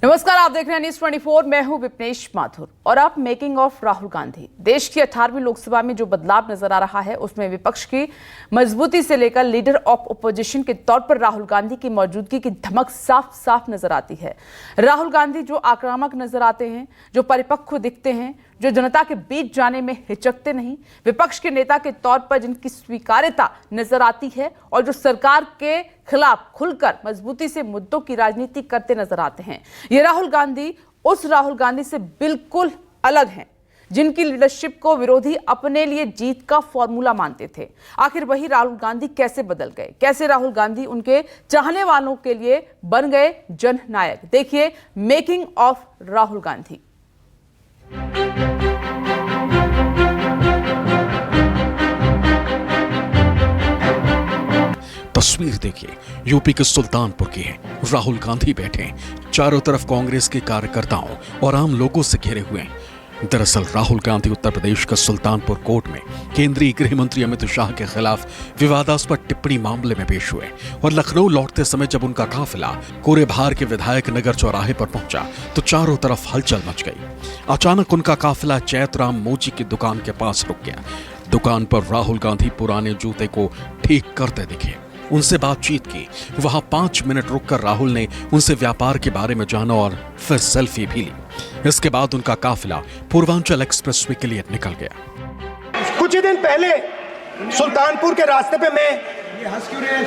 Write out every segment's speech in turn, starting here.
नमस्कार, आप देख रहे हैं न्यूज़ 24। मैं हूं विपनेश माथुर और अब मेकिंग ऑफ राहुल गांधी। देश की 18वीं लोकसभा में जो बदलाव नजर आ रहा है उसमें विपक्ष की मजबूती से लेकर लीडर ऑफ ओपोजिशन के तौर पर राहुल गांधी की मौजूदगी की धमक साफ साफ नजर आती है। राहुल गांधी जो आक्रामक नजर आते हैं, जो परिपक्व दिखते हैं, जो जनता के बीच जाने में हिचकते नहीं, विपक्ष के नेता के तौर पर जिनकी स्वीकार्यता नजर आती है और जो सरकार के खिलाफ खुलकर मजबूती से मुद्दों की राजनीति करते नजर आते हैं, ये राहुल गांधी उस राहुल गांधी से बिल्कुल अलग हैं जिनकी लीडरशिप को विरोधी अपने लिए जीत का फॉर्मूला मानते थे। आखिर वही राहुल गांधी कैसे बदल गए? कैसे राहुल गांधी उनके चाहने वालों के लिए बन गए जननायक? देखिए मेकिंग ऑफ राहुल गांधी। तस्वीर देखिए, यूपी के सुल्तानपुर की है। राहुल गांधी बैठे हैं, चारों तरफ कांग्रेस के कार्यकर्ताओं और आम लोगों से घिरे हुए हैं। दरअसल राहुल गांधी उत्तर प्रदेश के सुल्तानपुर कोर्ट में केंद्रीय गृह मंत्री अमित शाह के खिलाफ विवादास्पद टिप्पणी मामले में पेश हुए और लखनऊ लौटते समय जब उनका काफिला कोरेभार के विधायक नगर चौराहे पर पहुंचा तो चारों तरफ हलचल मच गई। अचानक उनका काफिला चैतराम मोची की दुकान के पास रुक गया। दुकान पर राहुल गांधी पुराने जूते को ठीक करते दिखे, उनसे बातचीत की। वहां 5 मिनट रुककर राहुल ने उनसे व्यापार के बारे में जाना और फिर सेल्फी भी ली। इसके बाद उनका काफिला पूर्वांचल एक्सप्रेसवे के लिए निकल गया। कुछ ही दिन पहले सुल्तानपुर के रास्ते पे मैं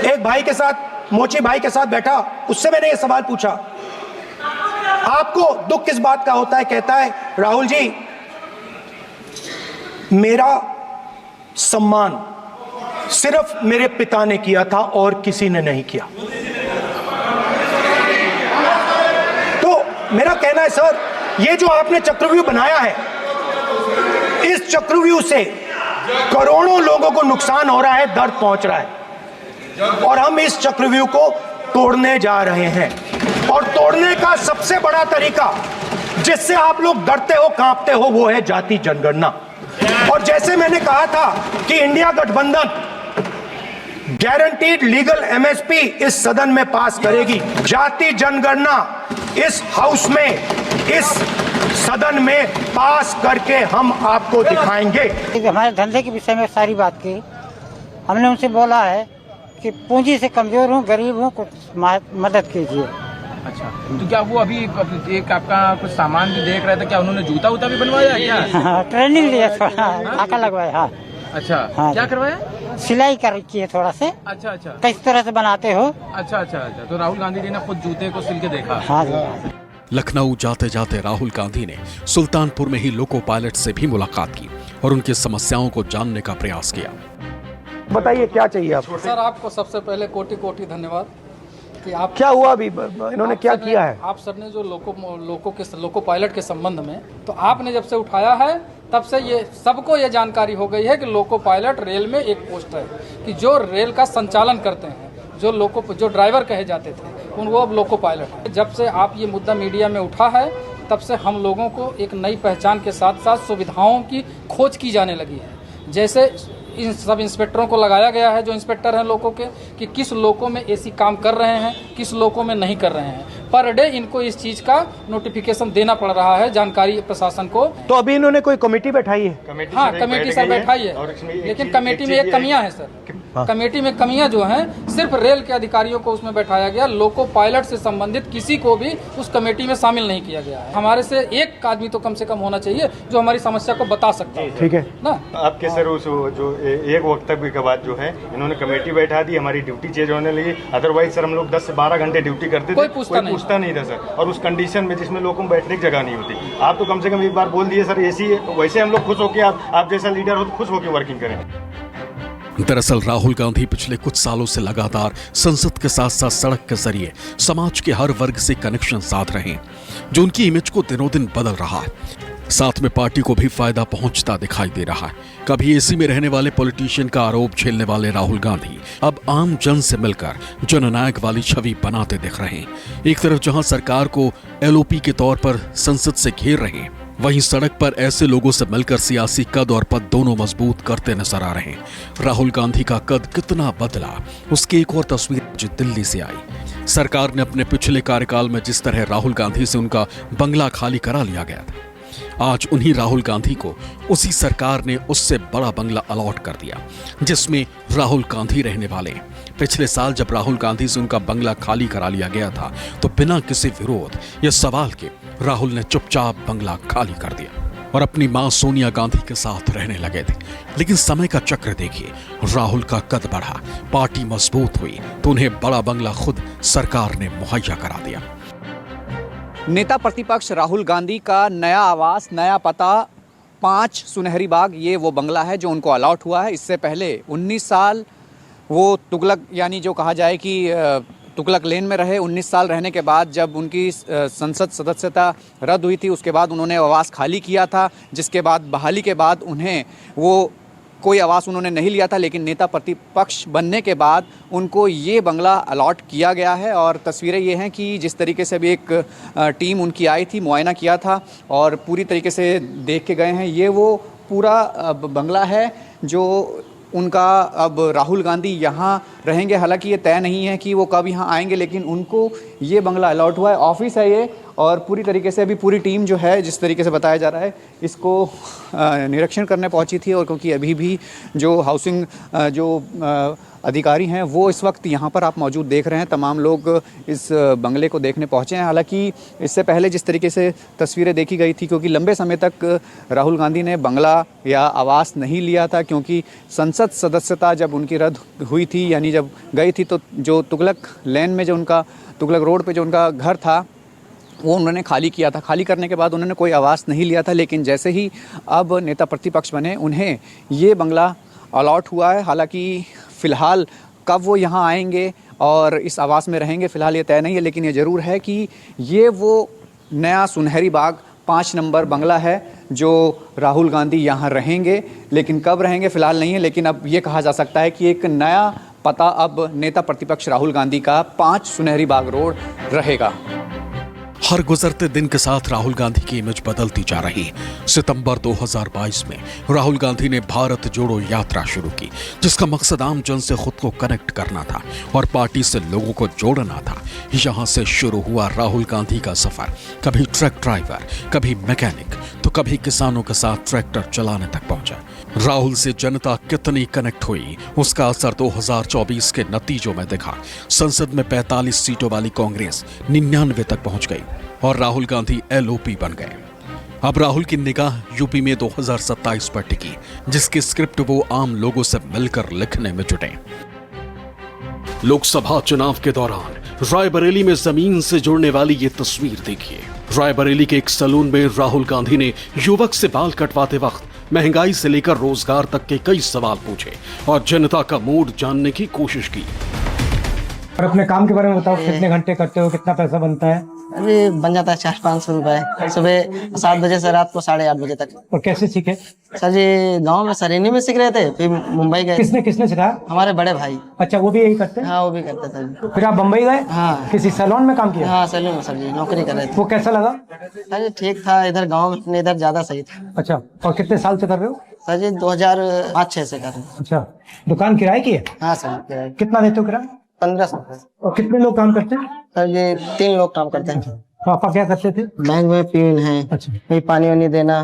एक भाई के साथ, मोची भाई के साथ बैठा, उससे मैंने ये सवाल पूछा, आपको दुख किस बात का होता है? कहता है, राहुल जी, मेरा सम्मान सिर्फ मेरे पिता ने किया था और किसी ने नहीं किया। तो मेरा कहना है, सर, ये जो आपने चक्रव्यूह बनाया है, इस चक्रव्यूह से करोड़ों लोगों को नुकसान हो रहा है, दर्द पहुंच रहा है और हम इस चक्रव्यूह को तोड़ने जा रहे हैं। और तोड़ने का सबसे बड़ा तरीका जिससे आप लोग डरते हो, कांपते हो, वो है जाति जनगणना। और जैसे मैंने कहा था कि इंडिया गठबंधन गारंटीड लीगल एमएसपी इस सदन में पास करेगी, जाति जनगणना इस हाउस में, इस सदन में पास करके हम आपको दिखाएंगे। हमारे धंधे के विषय में सारी बात की। हमने उनसे बोला है कि पूंजी से कमजोर हूँ, गरीब हूँ, कुछ मदद कीजिए। अच्छा, तो क्या वो अभी एक आपका कुछ सामान भी देख रहे थे, क्या उन्होंने जूता उता भी बनवाया क्या? ट्रेनिंग लिया, थोड़ा आका लगवाया। हाँ। अच्छा, हाँ, क्या करवाया? सिलाई कर रखी है थोड़ा से। अच्छा अच्छा, किस तरह से बनाते हो? अच्छा अच्छा अच्छा, तो राहुल गांधी जी ने खुद जूते को सिल के देखा। हाँ। लखनऊ जाते जाते राहुल गांधी ने सुल्तानपुर में ही लोको पायलट से भी मुलाकात की और उनकी समस्याओं को जानने का प्रयास किया। बताइए क्या चाहिए आपको? सर, आपको सबसे पहले कोटि कोटि धन्यवाद कि आप, क्या हुआ अभी, इन्होंने क्या किया है? आप सर ने जो लोको पायलट के संबंध में, तो आपने जब से उठाया है तब से ये सबको ये जानकारी हो गई है कि लोको पायलट रेल में एक पोस्ट है कि जो रेल का संचालन करते हैं, जो ड्राइवर कहे जाते थे वो अब लोको पायलट है। जब से आप ये मुद्दा मीडिया में उठा है तब से हम लोगों को एक नई पहचान के साथ साथ सुविधाओं की खोज की जाने लगी है। जैसे इन सब इंस्पेक्टरों को लगाया गया है, जो इंस्पेक्टर हैं लोगों के, कि किस लोगों में एसी काम कर रहे हैं, किस लोगों में नहीं कर रहे हैं। पर डे इनको इस चीज़ का नोटिफिकेशन देना पड़ रहा है जानकारी प्रशासन को। तो अभी इन्होंने कोई कमेटी बैठाई है? हाँ, कमेटी सर बैठाई है, लेकिन कमेटी में एक कमियां हैं सर। कमेटी में कमियां जो हैं, सिर्फ रेल के अधिकारियों को उसमें बैठाया गया, लोको पायलट से संबंधित किसी को भी उस कमेटी में शामिल नहीं किया गया है। हमारे से एक आदमी तो कम से कम होना चाहिए जो हमारी समस्या को बता सकता है। ठीक है ना? आपके सर उस जो एक वक्तव्य के बाद जो है इन्होंने कमेटी बैठा दी, हमारी ड्यूटी चेंज होने लगी। अदरवाइज सर हम लोग 10 से 12 घंटे ड्यूटी करते थे, कोई पूछता नहीं था सर। और उस कंडीशन में जिसमें लोगों को बैठने की जगह नहीं होती। आप तो कम से कम एक बार बोल दिए सर एसी है, तो वैसे हम लोग खुश होकर, आप जैसा लीडर हो तो खुश होकर वर्किंग करें। दरअसल राहुल गांधी पिछले कुछ सालों से लगातार संसद के साथ साथ सड़क के जरिए समाज के हर वर्ग से कनेक्शन साध रहे हैं, जो उनकी इमेज को दिनों दिन बदल रहा है। साथ में पार्टी को भी फायदा पहुंचता दिखाई दे रहा है। कभी एसी में रहने वाले पॉलिटिशियन का आरोप झेलने वाले राहुल गांधी अब आम जन से मिलकर जननायक वाली छवि बनाते दिख रहे हैं। एक तरफ जहां सरकार को एलओपी के तौर पर संसद से घेर रहे हैं, वहीं सड़क पर ऐसे लोगों से मिलकर सियासी कद और पद दोनों मजबूत करते नजर आ रहे हैं। राहुल गांधी का कद कितना बदला, उसकी एक और तस्वीर जो दिल्ली से आई। सरकार ने अपने पिछले कार्यकाल में जिस तरह राहुल गांधी से उनका बंगला खाली करा लिया गया था, आज उन्हीं राहुल गांधी को उसी सरकार ने उससे बड़ा बंगला अलॉट कर दिया जिसमें राहुल गांधी रहने वाले। पिछले साल जब राहुल गांधी से उनका बंगला खाली करा लिया गया था तो बिना किसी विरोध या सवाल के राहुल ने चुपचाप बंगला खाली कर दिया और अपनी मां सोनिया गांधी के साथ रहने लगे थे। लेकिन समय का चक्र देखिए, राहुल का कद बढ़ा, पार्टी मजबूत हुई तो उन्हें बड़ा बंगला खुद सरकार ने मुहैया करा दिया। नेता प्रतिपक्ष राहुल गांधी का नया आवास, नया पता 5 सुनहरी बाग, ये वो बंगला है जो उनको अलॉट हुआ है। इससे पहले 19 साल वो तुगलक, यानी जो कहा जाए कि तुगलक लेन में रहे। 19 साल रहने के बाद जब उनकी संसद सदस्यता रद्द हुई थी, उसके बाद उन्होंने आवास खाली किया था, जिसके बाद बहाली के बाद उन्हें वो कोई आवास उन्होंने नहीं लिया था। लेकिन नेता प्रतिपक्ष बनने के बाद उनको ये बंगला अलॉट किया गया है। और तस्वीरें ये हैं कि जिस तरीके से भी एक टीम उनकी आई थी, मुआयना किया था और पूरी तरीके से देख के गए हैं। ये वो पूरा बंगला है जो उनका, अब राहुल गांधी यहाँ रहेंगे। हालांकि ये तय नहीं है कि वो कब यहाँ आएंगे, लेकिन उनको ये बंगला अलॉट हुआ है। ऑफिस है ये, और पूरी तरीके से अभी पूरी टीम जो है, जिस तरीके से बताया जा रहा है, इसको निरीक्षण करने पहुंची थी। और क्योंकि अभी भी जो हाउसिंग जो अधिकारी हैं वो इस वक्त यहाँ पर आप मौजूद देख रहे हैं, तमाम लोग इस बंगले को देखने पहुँचे हैं। हालांकि इससे पहले जिस तरीके से तस्वीरें देखी गई थी, क्योंकि लंबे समय तक राहुल गांधी ने बंगला या आवास नहीं लिया था, क्योंकि संसद सदस्यता जब उनकी रद्द हुई थी, यानी जब गई थी, तो जो तुगलक लेन में जो उनका, तुगलक रोड पे जो उनका घर था, वो उन्होंने खाली किया था। खाली करने के बाद उन्होंने कोई आवास नहीं लिया था। लेकिन जैसे ही अब नेता प्रतिपक्ष बने, उन्हें ये बंगला अलॉट हुआ है। हालांकि फ़िलहाल कब वो यहाँ आएंगे और इस आवास में रहेंगे, फ़िलहाल ये तय नहीं है। लेकिन ये ज़रूर है कि ये वो नया सुनहरी बाग 5 नंबर बंगला है जो राहुल गांधी यहाँ रहेंगे। लेकिन कब रहेंगे फ़िलहाल नहीं है। लेकिन अब ये कहा जा सकता है कि एक नया पता अब नेता प्रतिपक्ष राहुल गांधी का 5 सुनहरी बाग रोड रहेगा। हर गुजरते दिन के साथ राहुल गांधी की इमेज बदलती जा रही है। सितंबर 2022 में राहुल गांधी ने भारत जोड़ो यात्रा शुरू की, जिसका मकसद आम जन से खुद को कनेक्ट करना था और पार्टी से लोगों को जोड़ना था। यहां से शुरू हुआ राहुल गांधी का सफर, कभी ट्रक ड्राइवर, कभी मैकेनिक, तो कभी किसानों के साथ ट्रैक्टर चलाने तक पहुंचा। राहुल से जनता कितनी कनेक्ट हुई, उसका असर 2024 के नतीजों में दिखा। संसद में 45 सीटों वाली कांग्रेस 99 तक पहुंच गई और राहुल गांधी LOP बन गए। अब राहुल की निगाह यूपी में 2027 पर टिकी, जिसकी स्क्रिप्ट वो आम लोगों से मिलकर लिखने में जुटे। लोकसभा चुनाव के दौरान रायबरेली में जमीन से जुड़ने वाली ये तस्वीर देखिए। रायबरेली के एक सैलून में राहुल गांधी ने युवक से बाल कटवाते वक्त महंगाई से लेकर रोजगार तक के कई सवाल पूछे और जनता का मूड जानने की कोशिश की। और अपने काम के बारे में बताओ, कितने घंटे करते हो, कितना पैसा बनता है? अभी बन जाता है 400-500 रुपए, सुबह 7 बजे से रात को 8:30 बजे तक। और कैसे सीखे? सर जी गांव में सरेनी में सीख रहे थे, फिर मुंबई गए। किसने सिखाया? हमारे बड़े भाई। अच्छा, वो भी यही करते हैं? हाँ, वो भी करते थे। फिर आप मुंबई गए? हाँ। किसी सैलून में काम किया? हाँ, सैलून में सर जी नौकरी कर रहे थे। वो कैसा लगा? सर जी ठीक था, इधर गाँव में इधर ज्यादा सही था। अच्छा, और कितने साल से कर रहे हो? सर जी 2005-6 से कर रहे हैं। अच्छा, दुकान किराए की है? हाँ सर। कितना देते हो किराया? 1500। और कितने लोग काम करते हैं? सर जी 3 लोग काम करते हैं। पापा क्या करते थे? बैंक में पीन है। अच्छा। वही पानी वानी देना।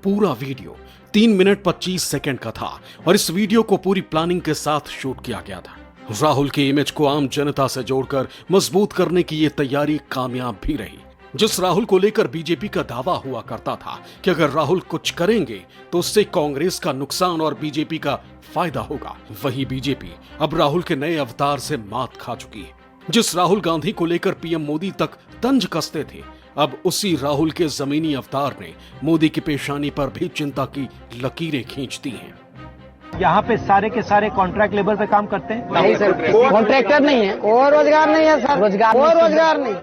पूरा वीडियो 3 मिनट 25 सेकंड का था और इस वीडियो को पूरी प्लानिंग के साथ शूट किया गया था। राहुल की इमेज को आम जनता से जोड़कर मजबूत करने की ये तैयारी कामयाब भी रही। जिस राहुल को लेकर बीजेपी का दावा हुआ करता था कि अगर राहुल कुछ करेंगे तो उससे कांग्रेस का नुकसान और बीजेपी का फायदा होगा, वही बीजेपी अब राहुल के नए अवतार से मात खा चुकी है। जिस राहुल गांधी को लेकर पीएम मोदी तक तंज कसते थे, अब उसी राहुल के जमीनी अवतार ने मोदी की पेशानी पर भी चिंता की लकीरें खींच दी हैं। यहाँ पे सारे के सारे कॉन्ट्रैक्ट लेबर पे काम करते हैं? नहीं सर, कॉन्ट्रैक्टर नहीं है और रोजगार नहीं है सर, रोजगार नहीं।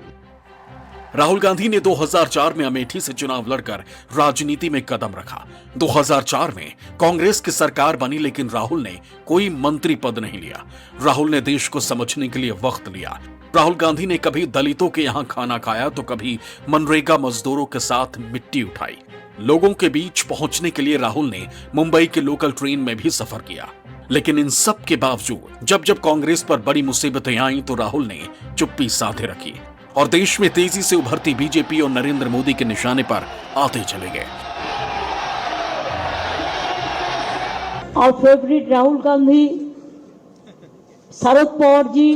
राहुल गांधी ने 2004 में अमेठी से चुनाव लड़कर राजनीति में कदम रखा। 2004 में कांग्रेस की सरकार बनी, लेकिन राहुल ने कोई मंत्री पद नहीं लिया। राहुल ने देश को समझने के लिए वक्त लिया। राहुल गांधी ने कभी दलितों के यहां खाना खाया तो कभी मनरेगा मजदूरों के साथ मिट्टी उठाई। लोगों के बीच पहुंचने के लिए राहुल ने मुंबई के लोकल ट्रेन में भी सफर किया। लेकिन इन सब के बावजूद जब जब कांग्रेस पर बड़ी मुसीबतें आईं तो राहुल ने चुप्पी साधे रखी और देश में तेजी से उभरती बीजेपी और नरेंद्र मोदी के निशाने पर आते चले गए। Our favorite Rahul Gandhi, Sharad Pawar ji,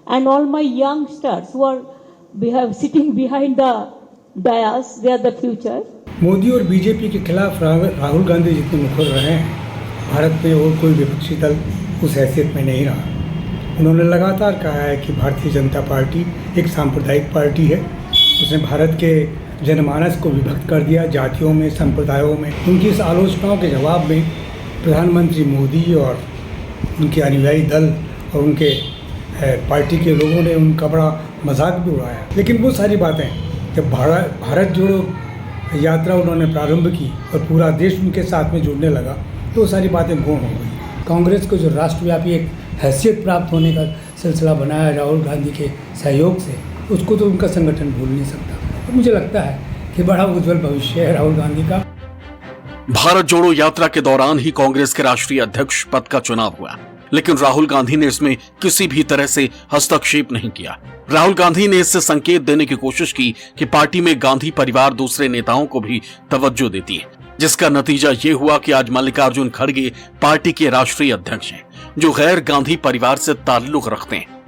and all my youngsters who are sitting behind the dais, they are the future. Modi और बीजेपी के खिलाफ राहुल गांधी जितने मुखर रहे हैं, भारत में और कोई विपक्षी दल उस हैसियत में नहीं रहा। उन्होंने लगातार कहा है कि भारतीय जनता पार्टी एक सांप्रदायिक पार्टी है। उसने भारत के जनमानस को विभक्त कर दिया, जातियों में, संप्रदायों में। उनकी इस आलोचनाओं के जवाब में प्रधानमंत्री मोदी और उनके अनुयायी दल और उनके पार्टी के लोगों ने उनका बड़ा मजाक भी उड़ाया। लेकिन वो सारी बातें जब भारत जोड़ो यात्रा उन्होंने प्रारंभ की और पूरा देश उनके साथ में जुड़ने लगा तो वो सारी बातें गौण हो गई। कांग्रेस को जो राष्ट्रव्यापी एक हैसियत प्राप्त होने का सिलसिला बनाया राहुल गांधी के सहयोग से, उसको तो उनका संगठन भूल नहीं सकता। तो मुझे लगता है कि बड़ा उज्जवल भविष्य है राहुल गांधी का। भारत जोड़ो यात्रा के दौरान ही कांग्रेस के राष्ट्रीय अध्यक्ष पद का चुनाव हुआ, लेकिन राहुल गांधी ने इसमें किसी भी तरह से हस्तक्षेप नहीं किया। राहुल गांधी ने इससे संकेत देने की कोशिश की कि पार्टी में गांधी परिवार दूसरे नेताओं को भी तवज्जो देती है, जिसका नतीजा ये हुआ कि आज मल्लिकार्जुन खड़गे पार्टी के राष्ट्रीय अध्यक्ष हैं, जो गैर गांधी परिवार से ताल्लुक रखते हैं।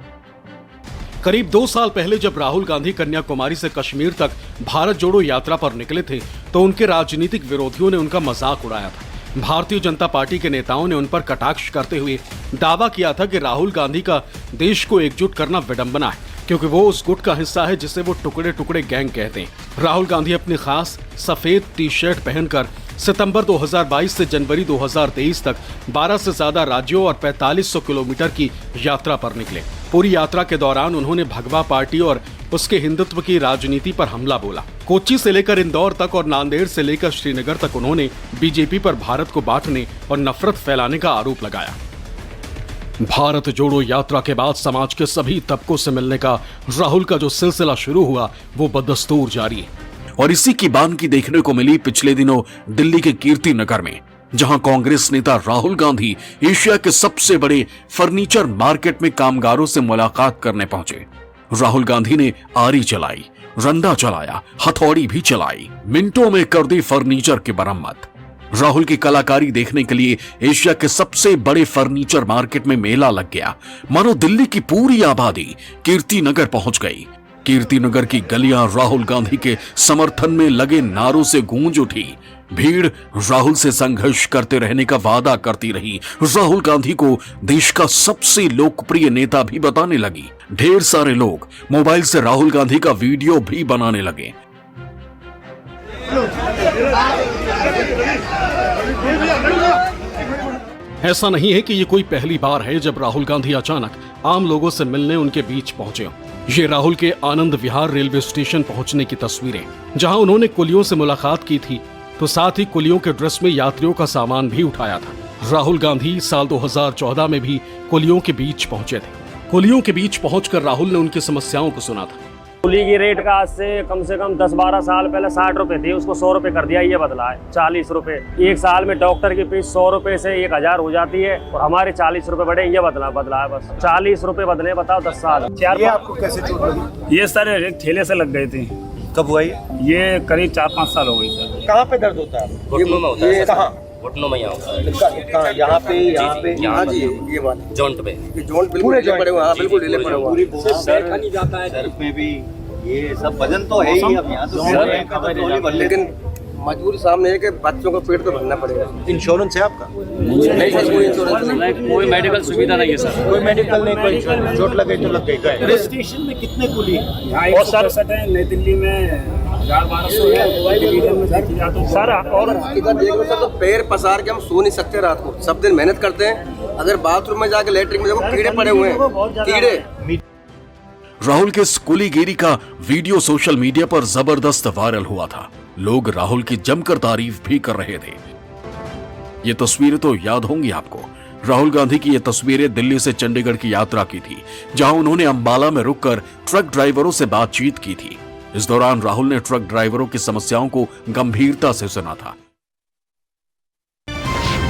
करीब 2 साल पहले जब राहुल गांधी कन्याकुमारी से कश्मीर तक भारत जोड़ो यात्रा पर निकले थे तो उनके राजनीतिक विरोधियों ने उनका मजाक उड़ाया था। भारतीय जनता पार्टी के नेताओं ने उन पर कटाक्ष करते हुए दावा किया था कि राहुल गांधी का देश को एकजुट करना विडंबना है, क्योंकि वो उस गुट का हिस्सा है जिसे वो टुकड़े टुकड़े गैंग कहते हैं। राहुल गांधी अपनी खास सफेद टी शर्ट पहनकर सितंबर 2022 से जनवरी 2023 तक 12 से ज्यादा राज्यों और 4500 किलोमीटर की यात्रा पर निकले। पूरी यात्रा के दौरान उन्होंने भगवा पार्टी और उसके हिंदुत्व की राजनीति पर हमला बोला। कोच्चि से लेकर इंदौर तक और नांदेड़ से लेकर श्रीनगर तक उन्होंने बीजेपी पर भारत को बांटने और नफरत फैलाने का आरोप लगाया। भारत जोड़ो यात्रा के बाद समाज के सभी तबकों से मिलने का राहुल का जो सिलसिला शुरू हुआ वो बदस्तूर जारी है और इसी की बानगी देखने को मिली पिछले दिनों दिल्ली के कीर्ति नगर में, जहां कांग्रेस नेता राहुल गांधी एशिया के सबसे बड़े फर्नीचर मार्केट में कामगारों से मुलाकात करने पहुंचे। राहुल गांधी ने आरी चलाई, रंदा चलाया, हथौड़ी भी चलाई, मिनटों में कर दी फर्नीचर की मरम्मत। राहुल की कलाकारी देखने के लिए एशिया के सबसे बड़े फर्नीचर मार्केट में मेला लग गया। मानो दिल्ली की पूरी आबादी कीर्ति नगर पहुंच गई। कीर्ति नगर की गलियां राहुल गांधी के समर्थन में लगे नारों से गूंज उठी। भीड़ राहुल से संघर्ष करते रहने का वादा करती रही। राहुल गांधी को देश का सबसे लोकप्रिय नेता भी बताने लगी। ढेर सारे लोग मोबाइल से राहुल गांधी का वीडियो भी बनाने लगे। ऐसा नहीं है कि ये कोई पहली बार है जब राहुल गांधी अचानक आम लोगों से मिलने उनके बीच पहुंचे। ये राहुल के आनंद विहार रेलवे स्टेशन पहुंचने की तस्वीरें, जहां उन्होंने कुलियों से मुलाकात की थी तो साथ ही कुलियों के ड्रेस में यात्रियों का सामान भी उठाया था। राहुल गांधी साल 2014 में भी कुलियों के बीच पहुंचे थे। कुलियों के बीच पहुंचकर राहुल ने उनकी समस्याओं को सुना था। कुली की रेट का आज से कम 10-12 साल पहले 60 रुपए थी, उसको 100 रुपए कर दिया, ये बदला है 40 रुपए। एक साल में डॉक्टर की फीस 100 रुपए से 1000 हो जाती है और हमारे 40 रुपए बढ़े, ये बदला है बस। 40 रुपए बदले, बताओ 10 साल। ये आपको कैसे चोट लगी? ये सर एक ठेले से लग गई थी। कब हुआ ये करीब 4-5 साल हो गई सर। कहाँ पे दर्द होता है? घुटनों में होता है। कहाँ? घुटनों में यहाँ होता है। यहाँ पे ये बात जॉइंट पे, जॉइंट बिल्कुल पड़े हुए हैं, बिल्कुल ढीले पड़े हुए हैं। सर पे भी ये सब वजन तो है ही, अब यहाँ तो लेकिन मजबूरी सामने है कि बच्चों का पेट तो भरना पड़ेगा। इंश्योरेंस है आपका? नहीं सर, कोई इंश्योरेंस नहीं, कोई मेडिकल सुविधा नहीं है सर। कोई मेडिकल नहीं, कोई चोट लगे तो लग गई। स्टेशन में कितने कुली? और सर नई दिल्ली में 1200 है सर। और इधर देख लो सर, तो पैर पसार के हम सो नहीं सकते रात को, सब दिन मेहनत करते हैं। अगर बाथरूम में जाके लेटरिन में देखो कीड़े पड़े हुए हैं, कीड़े। राहुल के इस कुलीगिरी का वीडियो सोशल मीडिया पर जबरदस्त वायरल हुआ था। लोग राहुल की जमकर तारीफ भी कर रहे थे। ये तस्वीरें तो याद होंगी आपको। राहुल गांधी की ये तस्वीरें दिल्ली से चंडीगढ़ की यात्रा की थी, जहां उन्होंने अंबाला में रुककर ट्रक ड्राइवरों से बातचीत की थी। इस दौरान राहुल ने ट्रक ड्राइवरों की समस्याओं को गंभीरता से सुना था।